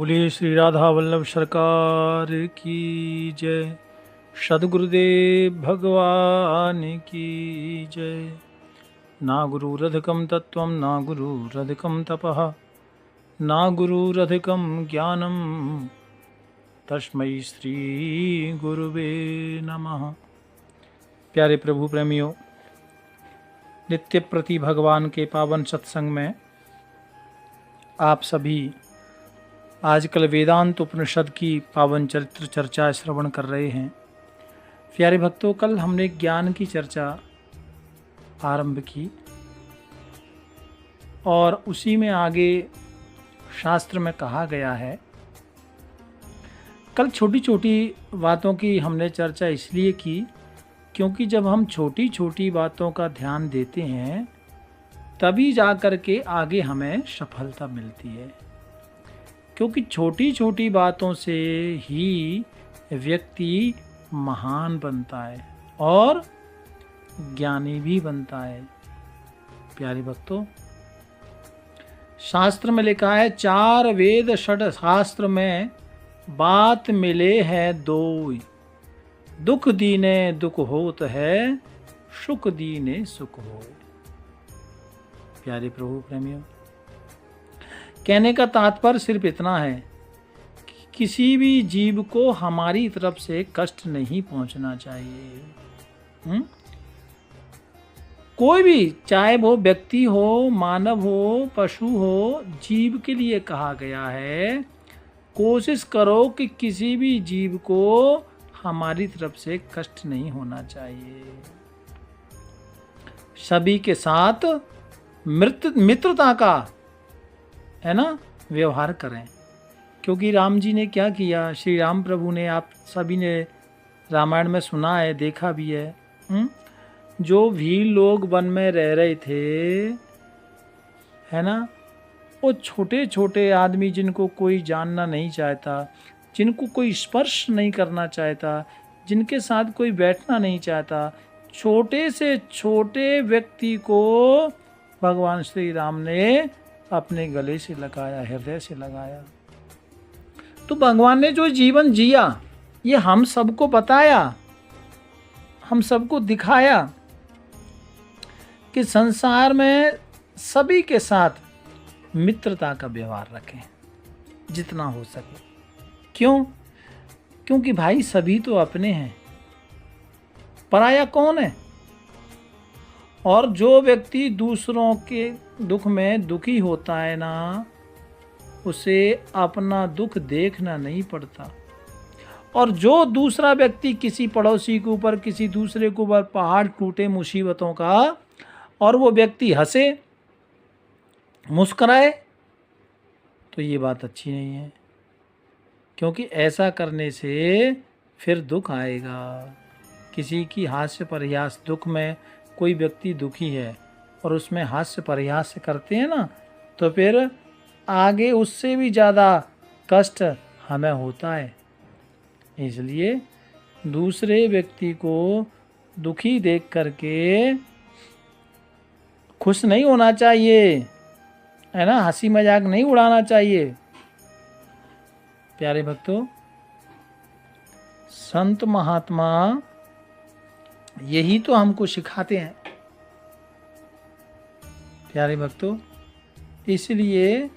बोलिए श्री राधा वल्लभ सरकार की जय। सद्गुरुदेव भगवान की जय। ना गुरुरधिकं तत्त्वं ना गुरुरधिकं तपः ना गुरुरधिकं ज्ञानं तस्मै श्री गुरुवे नमः। प्यारे प्रभु प्रेमियों, नित्य प्रति भगवान के पावन सत्संग में आप सभी आजकल वेदांत उपनिषद की पावन चरित्र चर्चा श्रवण कर रहे हैं। प्यारे भक्तों, कल हमने ज्ञान की चर्चा आरंभ की और उसी में आगे शास्त्र में कहा गया है। कल छोटी छोटी बातों की हमने चर्चा इसलिए की क्योंकि जब हम छोटी छोटी बातों का ध्यान देते हैं तभी जा कर के आगे हमें सफलता मिलती है, क्योंकि छोटी छोटी बातों से ही व्यक्ति महान बनता है और ज्ञानी भी बनता है। प्यारे भक्तों, शास्त्र में लिखा है 4 वेद 6 शास्त्र में बात मिले है दोई, दुख दीने दुख होत है, सुख दीने सुख होए। प्यारे प्रभु प्रेमियों, कहने का तात्पर्य सिर्फ इतना है कि किसी भी जीव को हमारी तरफ से कष्ट नहीं पहुंचना चाहिए। कोई भी, चाहे वो व्यक्ति हो, मानव हो, पशु हो, जीव के लिए कहा गया है कोशिश करो कि किसी भी जीव को हमारी तरफ से कष्ट नहीं होना चाहिए। सभी के साथ मित्रता का है ना व्यवहार करें, क्योंकि राम जी ने क्या किया, श्री राम प्रभु ने, आप सभी ने रामायण में सुना है, देखा भी है। जो भी लोग वन में रह रहे थे, है ना, वो छोटे छोटे आदमी जिनको कोई जानना नहीं चाहता, जिनको कोई स्पर्श नहीं करना चाहता, जिनके साथ कोई बैठना नहीं चाहता, छोटे से छोटे व्यक्ति को भगवान श्री राम ने अपने गले से लगाया, हृदय से लगाया। तो भगवान ने जो जीवन जिया ये हम सबको बताया, हम सबको दिखाया कि संसार में सभी के साथ मित्रता का व्यवहार रखें जितना हो सके। क्यों? क्योंकि भाई सभी तो अपने हैं, पराया कौन है। और जो व्यक्ति दूसरों के दुख में दुखी होता है ना, उसे अपना दुख देखना नहीं पड़ता। और जो दूसरा व्यक्ति किसी पड़ोसी के ऊपर, किसी दूसरे के ऊपर पहाड़ टूटे मुसीबतों का, और वो व्यक्ति हंसे, मुस्कुराए, तो ये बात अच्छी नहीं है, क्योंकि ऐसा करने से फिर दुख आएगा। किसी की हास्य परिहास, दुख में कोई व्यक्ति दुखी है और उसमें हास्य परिहास करते हैं ना, तो फिर आगे उससे भी ज़्यादा कष्ट हमें होता है। इसलिए दूसरे व्यक्ति को दुखी देख करके खुश नहीं होना चाहिए, है ना, हंसी मजाक नहीं उड़ाना चाहिए। प्यारे भक्तों, संत महात्मा यही तो हमको सिखाते हैं। प्यारे भक्तों, इसलिए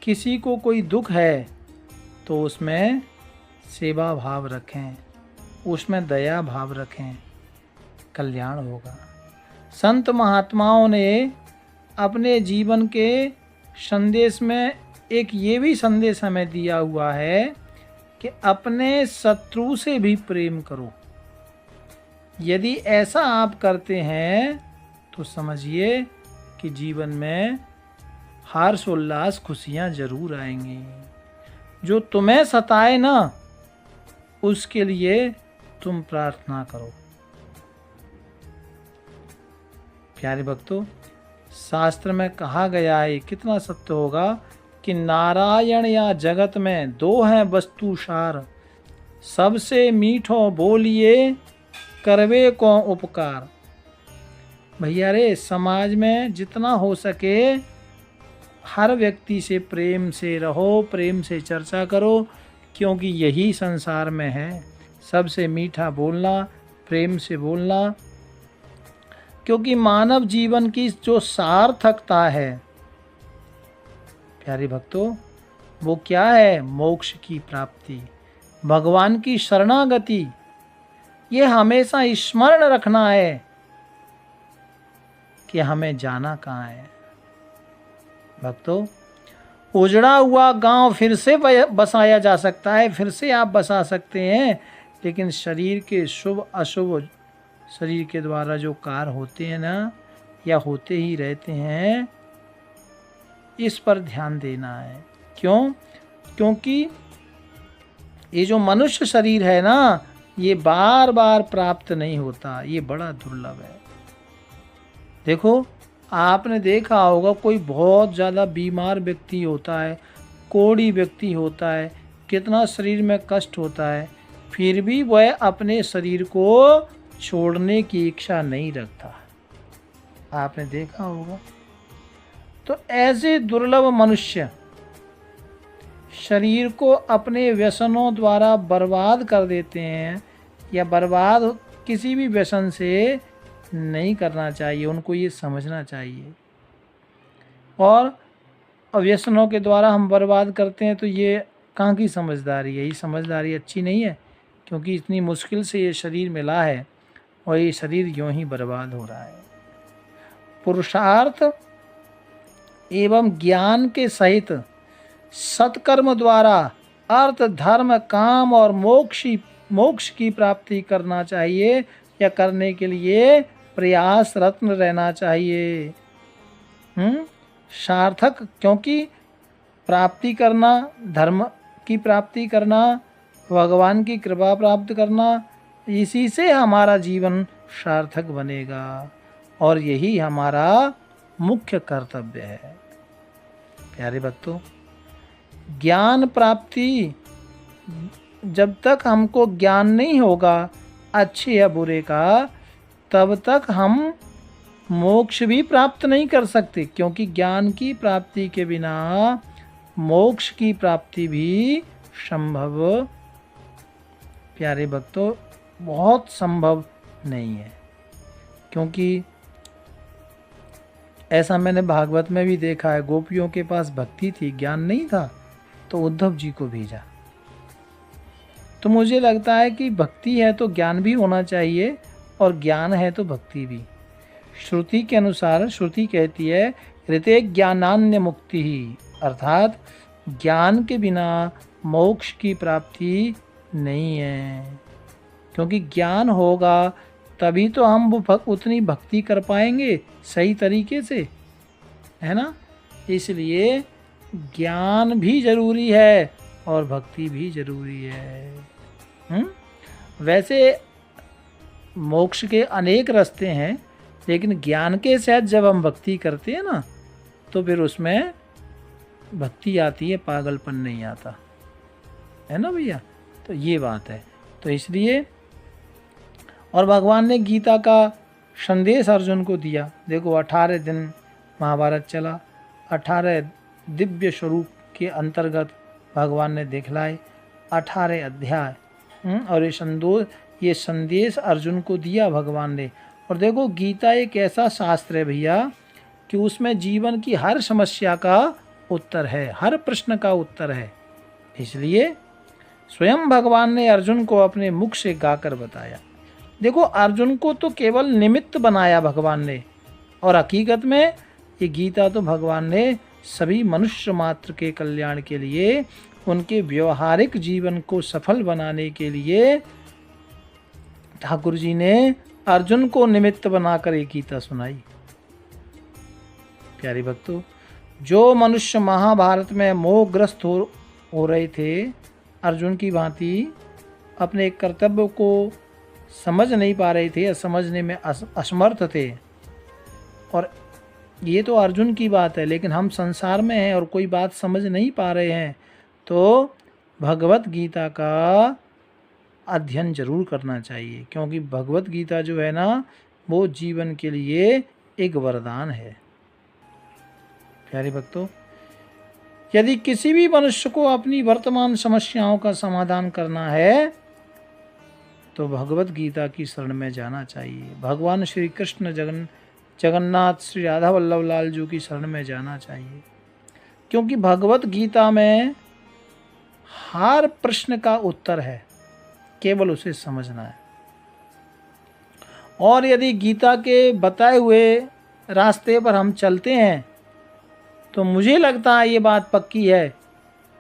किसी को कोई दुख है तो उसमें सेवा भाव रखें, उसमें दया भाव रखें, कल्याण होगा। संत महात्माओं ने अपने जीवन के संदेश में एक ये भी संदेश हमें दिया हुआ है कि अपने शत्रु से भी प्रेम करो। यदि ऐसा आप करते हैं तो समझिए कि जीवन में हर्ष उल्लास खुशियाँ जरूर आएंगी। जो तुम्हें सताए ना, उसके लिए तुम प्रार्थना करो। प्यारे भक्तों, शास्त्र में कहा गया है, कितना सत्य होगा, कि नारायण या जगत में 2 हैं वस्तु सार, सबसे मीठो बोलिए करवे को उपकार। भैया रे, समाज में जितना हो सके हर व्यक्ति से प्रेम से रहो, प्रेम से चर्चा करो, क्योंकि यही संसार में है। सबसे मीठा बोलना, प्रेम से बोलना, क्योंकि मानव जीवन की जो सार्थकता है प्यारे भक्तों, वो क्या है? मोक्ष की प्राप्ति, भगवान की शरणागति। ये हमेशा स्मरण रखना है कि हमें जाना कहाँ है। भक्तों, उजड़ा हुआ गांव फिर से बसाया जा सकता है, फिर से आप बसा सकते हैं, लेकिन शरीर के शुभ अशुभ, शरीर के द्वारा जो कार्य होते हैं ना, या होते ही रहते हैं, इस पर ध्यान देना है। क्यों? क्योंकि ये जो मनुष्य शरीर है ना, ये बार बार प्राप्त नहीं होता, ये बड़ा दुर्लभ है। देखो, आपने देखा होगा कोई बहुत ज़्यादा बीमार व्यक्ति होता है, कोढ़ी व्यक्ति होता है, कितना शरीर में कष्ट होता है, फिर भी वह अपने शरीर को छोड़ने की इच्छा नहीं रखता। आपने देखा होगा। तो ऐसे दुर्लभ मनुष्य शरीर को अपने व्यसनों द्वारा बर्बाद कर देते हैं, या बर्बाद किसी भी व्यसन से नहीं करना चाहिए, उनको ये समझना चाहिए। और व्यसनों के द्वारा हम बर्बाद करते हैं, तो ये कहाँ की समझदारी है? ये समझदारी अच्छी नहीं है, क्योंकि इतनी मुश्किल से ये शरीर मिला है और ये शरीर यूं ही बर्बाद हो रहा है। पुरुषार्थ एवं ज्ञान के सहित सत्कर्म द्वारा अर्थ, धर्म, काम और मोक्ष की प्राप्ति करना चाहिए, या करने के लिए प्रयासरत रहना चाहिए। सार्थक, क्योंकि प्राप्ति करना, धर्म की प्राप्ति करना, भगवान की कृपा प्राप्त करना, इसी से हमारा जीवन सार्थक बनेगा, और यही हमारा मुख्य कर्तव्य है। प्यारे भक्तों, ज्ञान प्राप्ति, जब तक हमको ज्ञान नहीं होगा अच्छे या बुरे का, तब तक हम मोक्ष भी प्राप्त नहीं कर सकते, क्योंकि ज्ञान की प्राप्ति के बिना मोक्ष की प्राप्ति भी संभव, प्यारे भक्तों, बहुत संभव नहीं है। क्योंकि ऐसा मैंने भागवत में भी देखा है, गोपियों के पास भक्ति थी, ज्ञान नहीं था, तो उद्धव जी को भेजा। तो मुझे लगता है कि भक्ति है तो ज्ञान भी होना चाहिए, और ज्ञान है तो भक्ति भी। श्रुति के अनुसार, श्रुति कहती है ऋते ज्ञानान्य मुक्ति ही, अर्थात ज्ञान के बिना मोक्ष की प्राप्ति नहीं है। क्योंकि ज्ञान होगा तभी तो हम वो उतनी भक्ति कर पाएंगे सही तरीके से, है ना। इसलिए ज्ञान भी जरूरी है और भक्ति भी जरूरी है। वैसे मोक्ष के अनेक रास्ते हैं, लेकिन ज्ञान के साथ जब हम भक्ति करते हैं ना, तो फिर उसमें भक्ति आती है, पागलपन नहीं आता, है ना भैया। तो ये बात है। तो इसलिए, और भगवान ने गीता का संदेश अर्जुन को दिया। देखो 18 दिन महाभारत चला, 18 दिव्य स्वरूप के अंतर्गत भगवान ने दिखलाए 18 अध्याय, और ये संदेश अर्जुन को दिया भगवान ने। और देखो गीता एक ऐसा शास्त्र है भैया कि उसमें जीवन की हर समस्या का उत्तर है, हर प्रश्न का उत्तर है। इसलिए स्वयं भगवान ने अर्जुन को अपने मुख से गाकर बताया। देखो अर्जुन को तो केवल निमित्त बनाया भगवान ने, और हकीकत में ये गीता तो भगवान ने सभी मनुष्य मात्र के कल्याण के लिए, उनके व्यवहारिक जीवन को सफल बनाने के लिए ठाकुर जी ने अर्जुन को निमित्त बनाकर ये गीता सुनाई। प्यारे भक्तों, जो मनुष्य महाभारत में मोहग्रस्त हो रहे थे, अर्जुन की भांति अपने कर्तव्य को समझ नहीं पा रहे थे या समझने में असमर्थ थे, और ये तो अर्जुन की बात है, लेकिन हम संसार में हैं और कोई बात समझ नहीं पा रहे हैं, तो भगवत गीता का अध्ययन जरूर करना चाहिए। क्योंकि भगवत गीता जो है ना, वो जीवन के लिए एक वरदान है। प्यारे भक्तों, यदि किसी भी मनुष्य को अपनी वर्तमान समस्याओं का समाधान करना है तो भगवत गीता की शरण में जाना चाहिए। भगवान श्री कृष्ण जगन्नाथ श्री राधा वल्लभ लाल जी की शरण में जाना चाहिए, क्योंकि भगवत गीता में हर प्रश्न का उत्तर है, केवल उसे समझना है। और यदि गीता के बताए हुए रास्ते पर हम चलते हैं तो मुझे लगता है ये बात पक्की है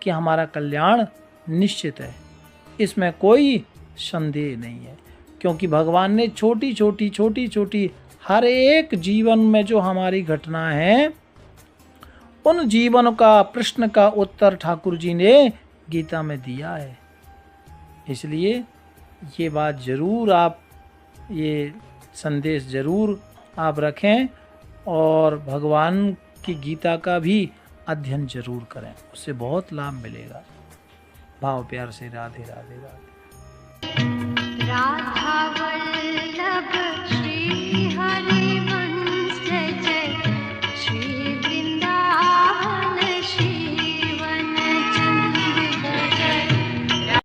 कि हमारा कल्याण निश्चित है, इसमें कोई संदेह नहीं है। क्योंकि भगवान ने छोटी छोटी हर एक जीवन में जो हमारी घटना है, उन जीवन का प्रश्न का उत्तर ठाकुर जी ने गीता में दिया है। इसलिए ये बात ज़रूर आप, ये संदेश ज़रूर आप रखें और भगवान की गीता का भी अध्ययन जरूर करें, उससे बहुत लाभ मिलेगा। भाव प्यार से राधे राधे राधे। राधा वल्लभ